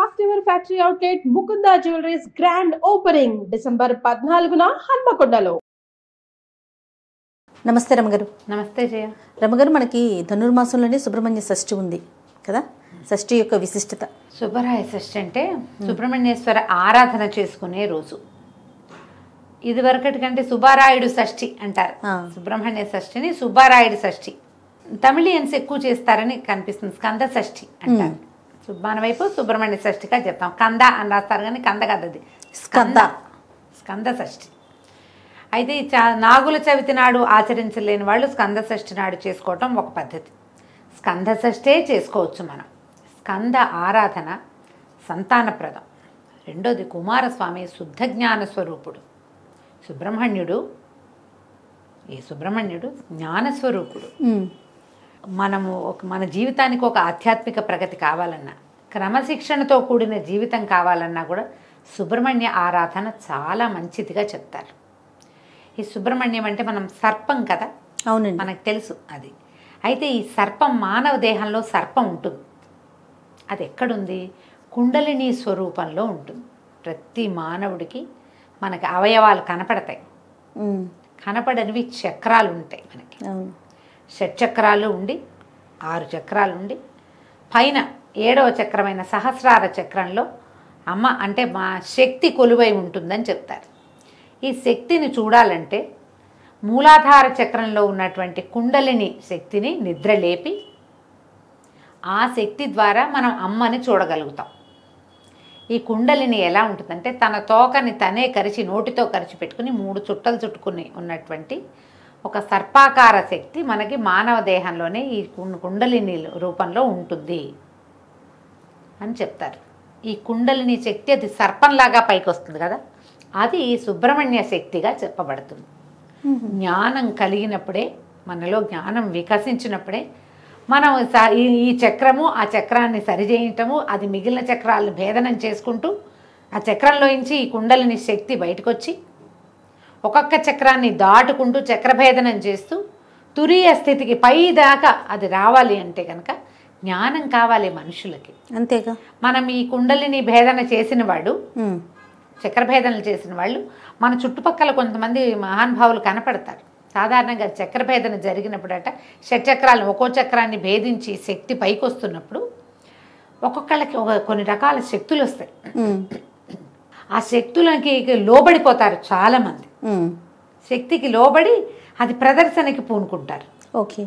First ever factory outlet Mukunda jewelleries grand opening December 14న హన్మకొండలో. నమస్తే రమగారు. నమస్తే జయ. రమగారు, మనకి ధనుర్మాసంలోనే సుబ్రహ్మణ్య షష్ఠి ఉంది కదా. షష్ఠి యొక్క విశిష్టత. సుబ్బరాయ షష్ఠి అంటే సుబ్రహ్మణ్యేశ్వర ఆరాధన చేసుకునే రోజు. ఇదివరకటి కంటే సుబ్బారాయుడు షష్ఠి అంటారు. సుబ్రహ్మణ్య షష్ఠిని సుబ్బారాయుడు షష్ఠి. తమిళియన్స్ ఎక్కువ చేస్తారని కనిపిస్తుంది. స్కంద షష్ఠి అంటారు. మన వైపు సుబ్రహ్మణ్య షష్ఠిగా చెప్తాం. కంద అని రాస్తారు కానీ కంద కదది, స్కంద షష్ఠి. అయితే నాగుల చవితి నాడు ఆచరించలేని వాళ్ళు స్కంద షష్ఠి నాడు చేసుకోవటం ఒక పద్ధతి. స్కంద షష్ఠే చేసుకోవచ్చు మనం. స్కంద ఆరాధన సంతానప్రదం. రెండోది కుమారస్వామి శుద్ధ జ్ఞాన స్వరూపుడు. సుబ్రహ్మణ్యుడు జ్ఞానస్వరూపుడు. మనము మన జీవితానికి ఒక ఆధ్యాత్మిక ప్రగతి కావాలన్నా, క్రమశిక్షణతో కూడిన జీవితం కావాలన్నా కూడా సుబ్రహ్మణ్య ఆరాధన చాలా మంచిదిగా చెప్తారు. ఈ సుబ్రహ్మణ్యం అంటే మనం సర్పం కదా. అవునండి, మనకు తెలుసు అది. అయితే ఈ సర్పం మానవ దేహంలో సర్పం ఉంటుంది. అది ఎక్కడుంది? కుండలిని స్వరూపంలో ఉంటుంది. ప్రతి మానవుడికి మనకి అవయవాలు కనపడతాయి. కనపడనివి చక్రాలు ఉంటాయి మనకి. షట్చక్రాలు ఉండి 6 చక్రాలు ఉండి పైన 7వ చక్రమైన సహస్రార చక్రంలో అమ్మ అంటే మా శక్తి కొలువై ఉంటుందని చెప్తారు. ఈ శక్తిని చూడాలంటే మూలాధార చక్రంలో ఉన్నటువంటి కుండలిని శక్తిని నిద్రలేపి ఆ శక్తి ద్వారా మనం అమ్మని చూడగలుగుతాం. ఈ కుండలిని ఎలా ఉంటుందంటే తన తోకని తనే కరిచి నోటితో కరిచి పెట్టుకుని 3 చుట్టలు చుట్టుకుని ఉన్నటువంటి ఒక సర్పాకార శక్తి మనకి మానవ దేహంలోనే ఈ కుండలిని రూపంలో ఉంటుంది అని చెప్తారు. ఈ కుండలిని శక్తి అది సర్పంలాగా పైకి వస్తుంది కదా, అది సుబ్రహ్మణ్య శక్తిగా చెప్పబడుతుంది. జ్ఞానం కలిగినప్పుడే, మనలో జ్ఞానం వికసించినప్పుడే మనం ఈ చక్రము ఆ చక్రాన్ని సరిచేయటము, అది మిగిలిన చక్రాలను భేదనం చేసుకుంటూ ఆ చక్రంలోంచి ఈ కుండలిని శక్తి బయటకు వచ్చి ఒక్కొక్క చక్రాన్ని దాటుకుంటూ చక్రభేదనం చేస్తూ తురీయ స్థితికి పై దాకా అది రావాలి అంటే కనుక జ్ఞానం కావాలి మనుషులకి. అంతేగా. మనం ఈ కుండలిని భేదన చేసిన వాడు, చక్రభేదనలు చేసిన వాళ్ళు మన చుట్టుపక్కల కొంతమంది మహానుభావులు కనపడతారు. సాధారణంగా చక్రభేదన జరిగినప్పుడట షట్చక్రాలను ఒక్కో చక్రాన్ని భేదించి శక్తి పైకి వస్తున్నప్పుడు ఒక్కొక్కళ్ళకి కొన్ని రకాల శక్తులు వస్తాయి. ఆ శక్తులకి లోబడిపోతారు చాలామంది. శక్తికి లోబడి అది ప్రదర్శనకి పూనుకుంటారు. ఓకే.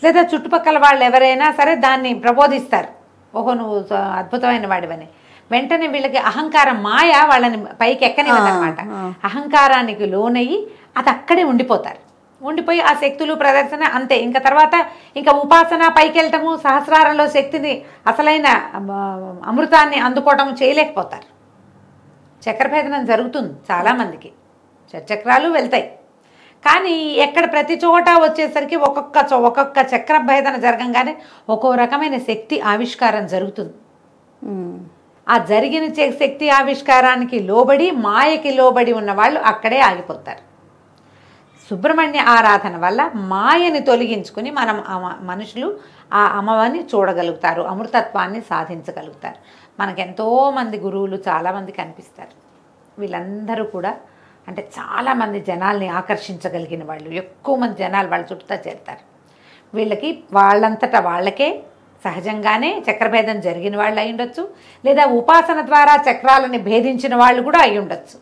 లేదా చుట్టుపక్కల వాళ్ళు ఎవరైనా సరే దాన్ని ప్రబోధిస్తారు, ఓహో నువ్వు అద్భుతమైన వాడివని. వెంటనే వీళ్ళకి అహంకారం మాయ వాళ్ళని పైకి ఎక్కనివ్వదన్నమాట. అహంకారానికి లోనయ్యి అది అక్కడే ఉండిపోతారు. ఉండిపోయి ఆ శక్తులు ప్రదర్శన అంతే. ఇంకా తర్వాత ఇంకా ఉపాసన పైకి వెళ్ళటము, సహస్రారంలో శక్తిని అసలైన అమృతాన్ని అందుకోవటం చేయలేకపోతారు. చక్రభేదనం జరుగుతుంది చాలామందికి, చక్రాలు వెళ్తాయి. కానీ ఎక్కడ ప్రతి చోట వచ్చేసరికి ఒక్కొక్క చక్రభేదన జరగంగానే ఒక్కో రకమైన శక్తి ఆవిష్కారం జరుగుతుంది. ఆ జరిగిన శక్తి ఆవిష్కారానికి లోబడి మాయకి లోబడి ఉన్న వాళ్ళు అక్కడే ఆగిపోతారు. సుబ్రహ్మణ్య ఆరాధన వల్ల మాయని తొలగించుకుని మనం మనుషులు ఆ అమ్మవారిని చూడగలుగుతారు, అమృతత్వాన్ని సాధించగలుగుతారు. మనకు ఎంతోమంది గురువులు చాలామంది కనిపిస్తారు. వీళ్ళందరూ కూడా అంటే చాలామంది జనాల్ని ఆకర్షించగలిగిన వాళ్ళు, ఎక్కువ మంది జనాలు వాళ్ళ చుట్టూ చేరుతారు. వీళ్ళకి వాళ్ళంతటా వాళ్ళకే సహజంగానే చక్రభేదం జరిగిన వాళ్ళు అయి ఉండొచ్చు, లేదా ఉపాసన ద్వారా చక్రాలని భేదించిన వాళ్ళు కూడా అయి ఉండొచ్చు.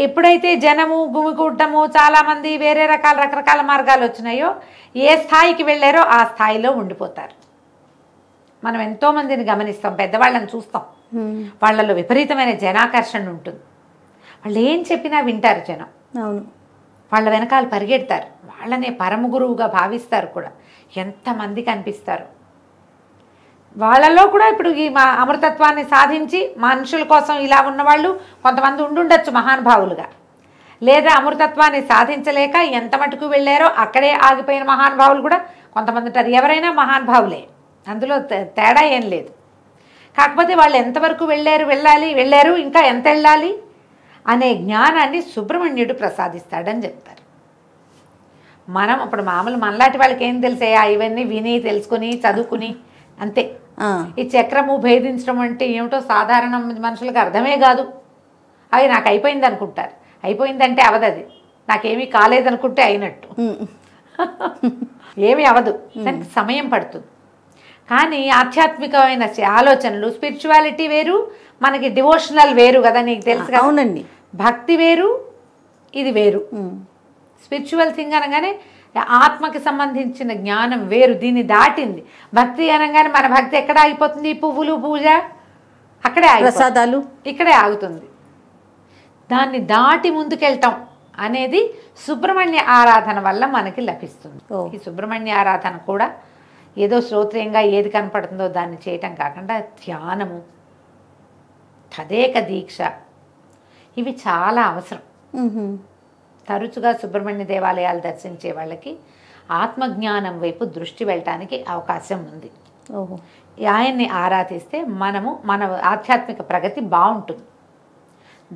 ఎప్పుడైతే జనము గుమికూడటము చాలామంది వేరే రకరకాల మార్గాలు వచ్చినాయో, ఏ స్థాయికి వెళ్ళారో ఆ స్థాయిలో ఉండిపోతారు. మనం ఎంతోమందిని గమనిస్తాం, పెద్దవాళ్ళని చూస్తాం, వాళ్ళలో విపరీతమైన జనాకర్షణ ఉంటుంది. వాళ్ళు ఏం చెప్పినా వింటారు జనం. అవును, వాళ్ళ వెనకాల పరిగెడతారు, వాళ్ళనే పరమ గురువుగా భావిస్తారు కూడా. ఎంతమంది కనిపిస్తారు వాళ్ళలో కూడా. ఇప్పుడు ఈ అమృతత్వాన్ని సాధించి మనుషుల కోసం ఇలా ఉన్నవాళ్ళు కొంతమంది ఉండుండొచ్చు మహానుభావులుగా, లేదా అమృతత్వాన్ని సాధించలేక ఎంత మటుకు వెళ్ళారో అక్కడే ఆగిపోయిన మహానుభావులు కూడా కొంతమంది ఉంటారు. ఎవరైనా మహానుభావులే, అందులో తేడా ఏం లేదు. కాకపోతే వాళ్ళు ఎంతవరకు వెళ్ళారు, ఇంకా ఎంత వెళ్ళాలి అనే జ్ఞానాన్ని సుబ్రహ్మణ్యుడు ప్రసాదిస్తాడని చెప్తారు. మనం ఇప్పుడు మామూలు మనలాంటి వాళ్ళకి ఏం తెలిసాయా, ఇవన్నీ విని తెలుసుకుని చదువుకుని అంతే. ఈ చక్రము భేదించడం అంటే ఏమిటో సాధారణ మనుషులకు అర్థమే కాదు. అవి నాకు అయిపోయింది అనుకుంటారు. అయిపోయిందంటే అవదది. నాకేమీ కాలేదనుకుంటే అయినట్టు. ఏమీ అవదు, దానికి సమయం పడుతుంది. కానీ ఆధ్యాత్మికమైన ఆలోచనలు, స్పిరిచువాలిటీ వేరు, మనకి డివోషనల్ వేరు కదా, నీకు తెలుసు కదా. అవునండి. భక్తి వేరు, ఇది వేరు. స్పిరిచువల్ థింగ్ అనగానే ఆత్మకి సంబంధించిన జ్ఞానం వేరు, దీన్ని దాటింది. భక్తి అనగానే మన భక్తి ఎక్కడ ఆగిపోతుంది? పువ్వులు, పూజ అక్కడే ప్రసాదాలు ఇక్కడే ఆగుతుంది. దాన్ని దాటి ముందుకెళ్తాం అనేది సుబ్రహ్మణ్య ఆరాధన వల్ల మనకి లభిస్తుంది. ఈ సుబ్రహ్మణ్య ఆరాధన కూడా ఏదో శ్రోత్రియంగా ఏది కనపడుతుందో దాన్ని చేయటం కాకుండా ధ్యానము, తదేక దీక్ష, ఇవి చాలా అవసరం. తరచుగా సుబ్రహ్మణ్య దేవాలయాలు దర్శించే వాళ్ళకి ఆత్మజ్ఞానం వైపు దృష్టి వెళ్ళటానికి అవకాశం ఉంది. ఆయన్ని ఆరాధిస్తే మన ఆధ్యాత్మిక ప్రగతి బాగుంటుంది.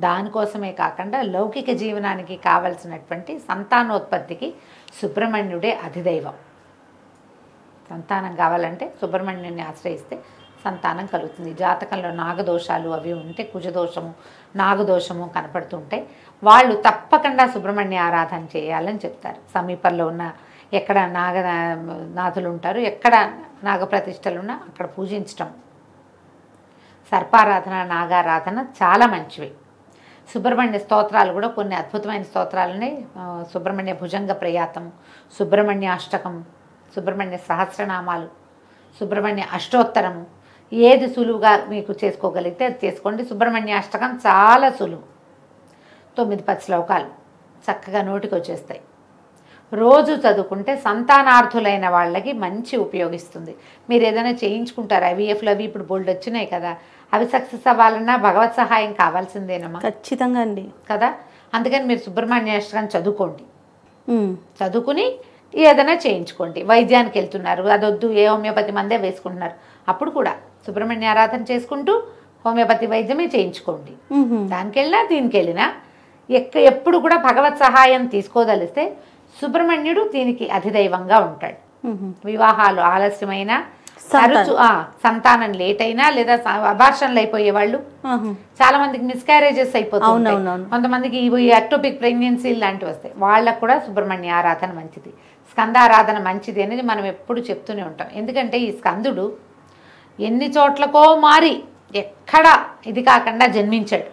దానికోసమే కాకుండా లౌకిక జీవనానికి కావలసినటువంటి సంతానోత్పత్తికి సుబ్రహ్మణ్యుడే అధిదైవం. సంతానం కావాలంటే సుబ్రహ్మణ్యుని ఆశ్రయిస్తే సంతానం కలుగుతుంది. జాతకంలో నాగదోషాలు అవి ఉంటే, కుజదోషము, నాగదోషము కనపడుతుంటే వాళ్ళు తప్పకుండా సుబ్రహ్మణ్య ఆరాధన చేయాలని చెప్తారు. సమీపంలో ఉన్న ఎక్కడ నాథులు ఉంటారు, ఎక్కడ నాగప్రతిష్టలు ఉన్నా అక్కడ పూజించటం. సర్పారాధన, నాగారాధన చాలా మంచివి. సుబ్రహ్మణ్య స్తోత్రాలు కూడా కొన్ని అద్భుతమైన స్తోత్రాలున్నాయి. సుబ్రహ్మణ్య భుజంగ ప్రయాతం, సుబ్రహ్మణ్య అష్టకం, సుబ్రహ్మణ్య సహస్రనామాలు, సుబ్రహ్మణ్య అష్టోత్తరము, ఏది సులువుగా మీకు చేసుకోగలిగితే అది చేసుకోండి. సుబ్రహ్మణ్య అష్టకం చాలా సులువు, 9-10 శ్లోకాలు చక్కగా నోటికి వచ్చేస్తాయి. రోజు చదువుకుంటే సంతానార్థులైన వాళ్ళకి మంచి ఉపయోగిస్తుంది. మీరు ఏదైనా చేయించుకుంటారు, IVFలు అవి ఇప్పుడు బోల్డ్ వచ్చినాయి కదా, అవి సక్సెస్ అవ్వాలన్నా భగవత్ సహాయం కావాల్సిందేనమ్మా. ఖచ్చితంగా అండి కదా. అందుకని మీరు సుబ్రహ్మణ్య అష్టకం చదువుకోండి. చదువుకుని ఏదైనా చేయించుకోండి. వైద్యానికి వెళ్తున్నారు, అదొద్దు, ఏ హోమియోపతి మందే వేసుకుంటున్నారు, అప్పుడు కూడా సుబ్రహ్మణ్య ఆరాధన చేసుకుంటూ హోమియోపతి వైద్యమే చేయించుకోండి. దానికి వెళ్ళినా దీనికి వెళ్ళినా ఎప్పుడు కూడా భగవత్ సహాయం తీసుకోదలిస్తే సుబ్రహ్మణ్యుడు దీనికి అధిదైవంగా ఉంటాడు. వివాహాలు ఆలస్యమైనా, తరచు సంతానం లేట్ అయినా, లేదా అబార్షన్లు అయిపోయే వాళ్ళు చాలా మందికి మిస్క్యారేజెస్ అయిపోతుంది. కొంతమందికి ఎక్టోపిక్ ప్రెగ్నెన్సీ లాంటివి వస్తాయి. వాళ్ళకు కూడా సుబ్రహ్మణ్య ఆరాధన మంచిది, స్కందారాధన మంచిది అనేది మనం ఎప్పుడు చెప్తూనే ఉంటాం. ఎందుకంటే ఈ స్కందుడు ఎన్ని చోట్లకో మారి ఎక్కడ ఇది కాకుండా జన్మించాడు.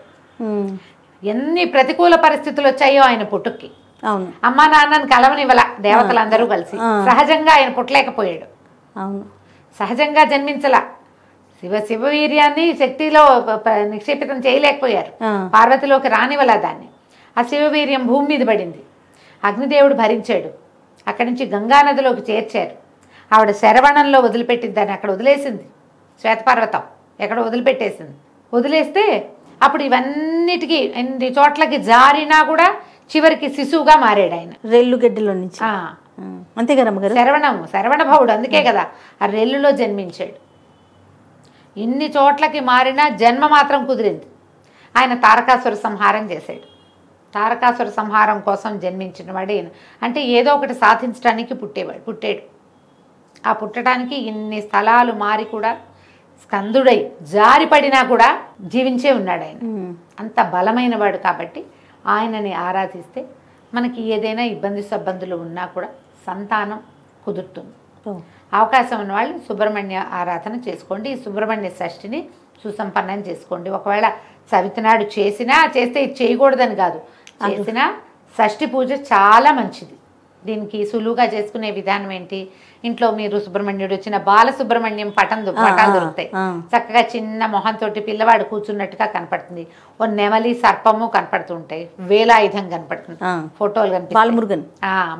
ఎన్ని ప్రతికూల పరిస్థితులు వచ్చాయో ఆయన పుట్టుక్కి. అమ్మా నాన్నని కలవనివ్వల దేవతలందరూ కలిసి. సహజంగా ఆయన పుట్టలేకపోయాడు, సహజంగా జన్మించలా. శివవీర్యాన్ని శక్తిలో నిక్షేపితం చేయలేకపోయారు, పార్వతిలోకి రానివ్వలా దాన్ని. ఆ శివవీర్యం భూమి మీద పడింది, అగ్నిదేవుడు భరించాడు. అక్కడి నుంచి గంగానదిలోకి చేర్చారు. ఆవిడ శరవణంలో వదిలిపెట్టింది, దాన్ని అక్కడ వదిలేసింది. శ్వేతపర్వతం ఎక్కడ వదిలిపెట్టేసింది. వదిలేస్తే అప్పుడు ఇవన్నిటికీ ఎన్ని చోట్లకి జారినా కూడా చివరికి శిశువుగా మారాడు ఆయన, రెల్లుగడ్డలో నుంచి. అంతే కదా శరవణ భవుడు, అందుకే కదా ఆ రెల్లులో జన్మించాడు. ఇన్ని చోట్లకి మారినా జన్మ మాత్రం కుదిరింది. ఆయన తారకాసుర సంహారం చేశాడు. తారకాసుర సంహారం కోసం జన్మించిన వాడు ఈయన. అంటే ఏదో ఒకటి సాధించడానికి పుట్టాడు. ఆ పుట్టడానికి ఇన్ని స్థలాలు మారి కూడా స్కందుడై జారిపడినా కూడా జీవించే ఉన్నాడు ఆయన. అంత బలమైన వాడు కాబట్టి ఆయనని ఆరాధిస్తే మనకి ఏదైనా ఇబ్బందులు ఉన్నా కూడా సంతానం కుదురుతుంది. అవకాశం ఉన్న వాళ్ళు సుబ్రహ్మణ్య ఆరాధన చేసుకోండి. ఈ సుబ్రహ్మణ్య షష్ఠిని సుసంపన్నం చేసుకోండి. ఒకవేళ చవితినాడు చేస్తే ఇది చేయకూడదని కాదు, చేసినా షష్ఠి పూజ చాలా మంచిది. దీనికి సులువుగా చేసుకునే విధానం ఏంటి? ఇంట్లో మీరు సుబ్రహ్మణ్యుడు వచ్చిన బాలసుబ్రహ్మణ్యం పటాలు దొరుకుతాయి. చక్కగా చిన్న మొహంతో పిల్లవాడు కూర్చున్నట్టుగా కనపడుతుంది. ఓ నెమలి, సర్పము కనపడుతుంటాయి, వేలాయుధం కనపడుతుంది, ఫోటోలు కనిపిస్తాయి.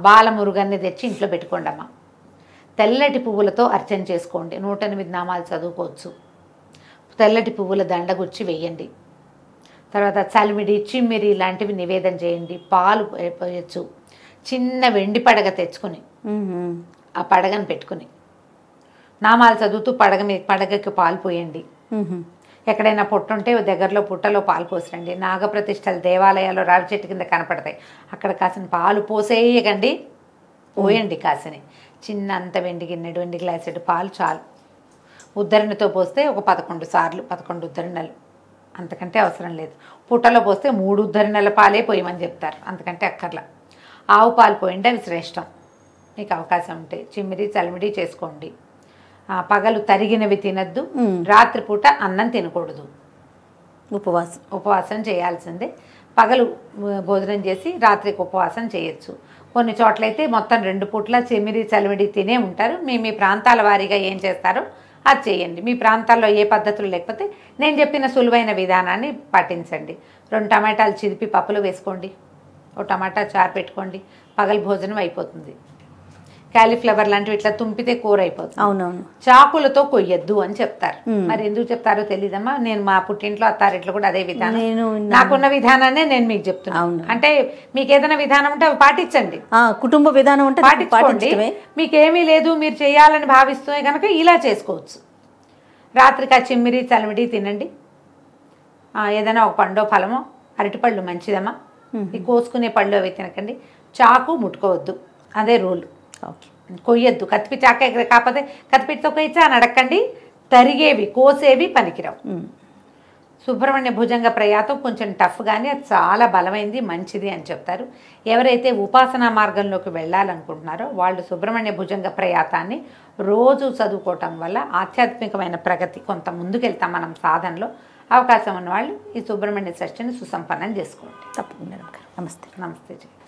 బాలమురుగన్ని తెచ్చి ఇంట్లో పెట్టుకోండి అమ్మ. తెల్లటి పువ్వులతో అర్చన చేసుకోండి. 108 నామాలు చదువుకోవచ్చు. తెల్లటి పువ్వుల దండ గుచ్చి వేయండి. తర్వాత చలిమిడి, చిమ్మిరి లాంటివి నివేదన చేయండి. పాలు పోయచ్చు. చిన్న వెండి పడగ తెచ్చుకుని ఆ పడగను పెట్టుకుని నామాలు చదువుతూ పడగకి పాలు పోయండి. ఎక్కడైనా పుట్ట ఉంటే దగ్గరలో పుట్టలో పాలు పోసరండి. నాగప్రతిష్టలు దేవాలయాల్లో రావి చెట్టు కింద కనపడతాయి, అక్కడ కాసిన పాలు పోసేయకండి, పోయండి కాసిని. చిన్న అంత వెండి గిన్నెడు, వెండి గ్లాసెడు పాలు చాలు ఉద్ధరణతో పోస్తే ఒక 11 సార్లు 11 ఉద్ధరణలు, అంతకంటే అవసరం లేదు. పుట్టలో పోస్తే 3 ఉద్ధరణల పాలే పోయమని చెప్తారు, అంతకంటే అక్కర్లా. ఆవు పాలు పోయండి, అవి శ్రేష్టం. మీకు అవకాశం ఉంటే చిమ్మిరి చలిమిడి చేసుకోండి. పగలు తరిగినవి తినద్దు, రాత్రిపూట అన్నం తినకూడదు, ఉపవాసం చేయాల్సిందే. పగలు భోజనం చేసి రాత్రికి ఉపవాసం చేయొచ్చు. కొన్ని చోట్లయితే మొత్తం 2 పూట్ల చిమ్మిరి చలిమిడి తినే ఉంటారు. మీ ప్రాంతాల వారీగా ఏం చేస్తారో అది చేయండి. మీ ప్రాంతాల్లో ఏ పద్ధతులు లేకపోతే నేను చెప్పిన సులువైన విధానాన్ని పాటించండి. 2 టమాటాలు చిదిపి పప్పులో వేసుకోండి, ఒక టమాటా చారు పెట్టుకోండి, పగలు భోజనం అయిపోతుంది. క్యాలీఫ్లవర్ లాంటివి ఇట్లా తుంపితే కూర అయిపోతుంది. అవునవును. చాకులతో కొయ్యొద్దు అని చెప్తారు. మరి ఎందుకు చెప్తారో తెలీదమ్మా. నేను మా పుట్టింట్లో అత్తారింట్లో కూడా అదే విధానం, నాకున్న విధానాన్ని నేను మీకు చెప్తున్నాను. అంటే మీకు ఏదైనా విధానం ఉంటే అవి పాటించండి, కుటుంబ విధానం ఉంటే పాటించుకోండి. మీకేమీ లేదు మీరు చేయాలని భావిస్తే కనుక ఇలా చేసుకోవచ్చు. రాత్రికి ఆ చిమ్మిరి చలిమిడి తినండి. ఏదైనా ఒక పండో ఫలమో, అరటిపళ్ళు మంచిదమ్మా, ఈ కోసుకునే పళ్ళు అవి తినకండి. చాకు ముట్టుకోవద్దు, అదే రూల్. కొయ్యొద్దు, కత్తిపి చాక కాకపోతే కత్తిపిటితో కొయ్యచ్చా అని అడగండి. తరిగేవి కోసేవి పనికిరావు. సుబ్రహ్మణ్య భుజంగ ప్రయాతం కొంచెం టఫ్, కానీ అది చాలా బలమైంది, మంచిది అని చెప్తారు. ఎవరైతే ఉపాసనా మార్గంలోకి వెళ్ళాలనుకుంటున్నారో వాళ్ళు సుబ్రహ్మణ్య భుజంగ ప్రయాతాన్ని రోజు చదువుకోవటం వల్ల ఆధ్యాత్మికమైన ప్రగతి కొంత ముందుకెళ్తాం మనం సాధనలో. అవకాశం ఉన్నవాళ్ళు ఈ సుబ్రహ్మణ్య షష్ఠిని సుసంపన్నం చేసుకోండి. తప్పకుండా. నమస్తే. నమస్తే.